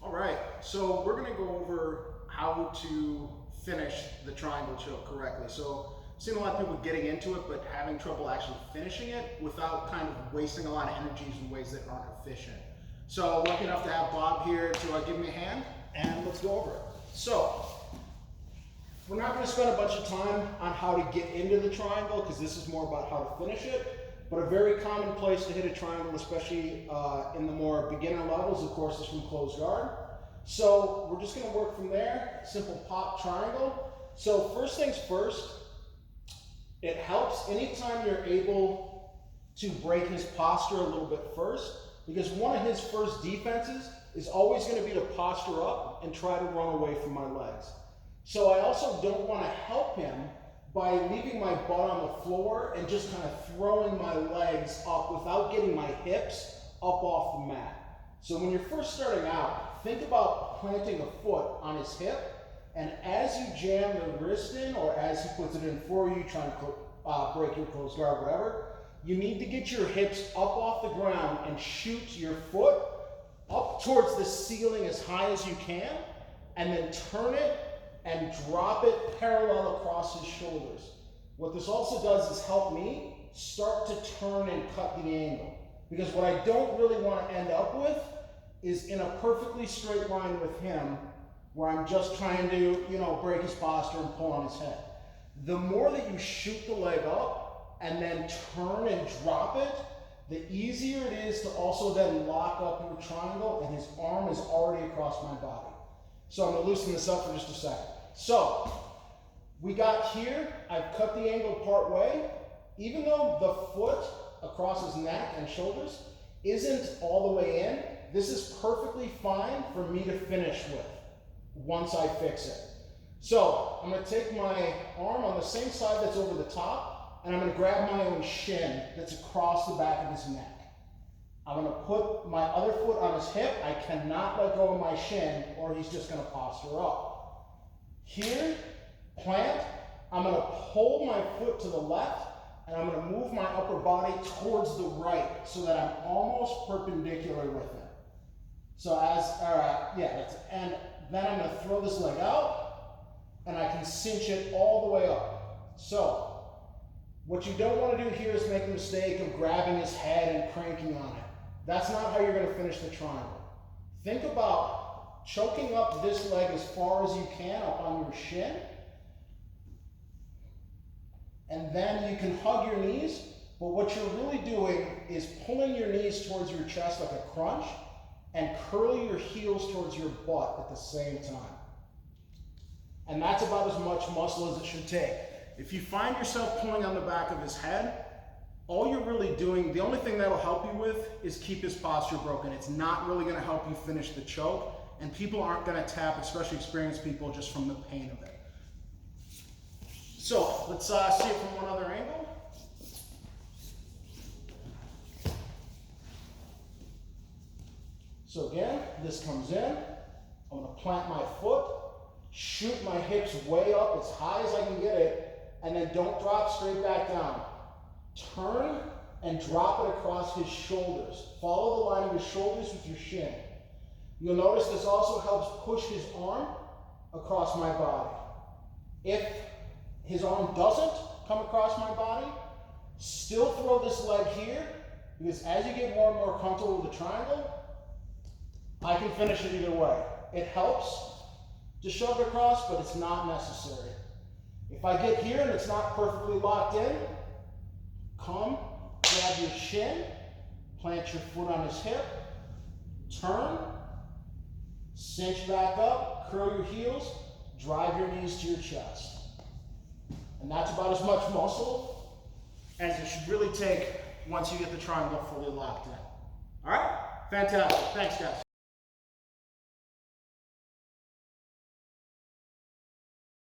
All right, so we're gonna go over how to finish the triangle choke correctly. So I've seen a lot of people getting into it, but having trouble actually finishing it without kind of wasting a lot of energies in ways that aren't efficient. So lucky enough to have Bob here to give me a hand, and let's go over it. So we're not gonna spend a bunch of time on how to get into the triangle, because this is more about how to finish it. But a very common place to hit a triangle, especially in the more beginner levels, of course, is from closed guard. So we're just going to work from there. Simple pop triangle. So first things first, it helps anytime you're able to break his posture a little bit first, because one of his first defenses is always going to be to posture up and try to run away from my legs. So I also don't want to help him by leaving my butt on the floor and just kind of throwing my legs up without getting my hips up off the mat. So when you're first starting out, think about planting a foot on his hip, and as you jam the wrist in, or as he puts it in for you, trying to break your closed guard, whatever, you need to get your hips up off the ground and shoot your foot up towards the ceiling as high as you can, and then turn it and drop it parallel across his shoulders. What this also does is help me start to turn and cut the angle. Because what I don't really want to end up with is in a perfectly straight line with him, where I'm just trying to, break his posture and pull on his head. The more that you shoot the leg up and then turn and drop it, the easier it is to also then lock up your triangle, and his arm is already across my body. So I'm going to loosen this up for just a second. So we got here, I've cut the angle part way. Even though the foot across his neck and shoulders isn't all the way in, this is perfectly fine for me to finish with once I fix it. So I'm going to take my arm on the same side that's over the top, and I'm going to grab my own shin that's across the back of his neck. I'm going to put my other foot on his hip. I cannot let go of my shin, or he's just going to posture up. Here, plant. I'm going to pull my foot to the left, and I'm going to move my upper body towards the right so that I'm almost perpendicular with him. So and then I'm going to throw this leg out, and I can cinch it all the way up. So what you don't want to do here is make the mistake of grabbing his head and cranking on it. That's not how you're going to finish the triangle. Think about choking up this leg as far as you can up on your shin. And then you can hug your knees, but what you're really doing is pulling your knees towards your chest like a crunch and curl your heels towards your butt at the same time. And that's about as much muscle as it should take. If you find yourself pulling on the back of his head, all you're really doing, the only thing that'll help you with is keep his posture broken. It's not really going to help you finish the choke, and people aren't going to tap, especially experienced people, just from the pain of it. So let's see it from one other angle. So again, this comes in. I'm going to plant my foot, shoot my hips way up as high as I can get it, and then don't drop straight back down. Turn and drop it across his shoulders. Follow the line of his shoulders with your shin. You'll notice this also helps push his arm across my body. If his arm doesn't come across my body, still throw this leg here, because as you get more and more comfortable with the triangle, I can finish it either way. It helps to shove it across, but it's not necessary. If I get here and it's not perfectly locked in, come, grab your shin, plant your foot on his hip, turn, cinch back up, curl your heels, drive your knees to your chest. And that's about as much muscle as it should really take once you get the triangle fully locked in. All right? Fantastic. Thanks, guys.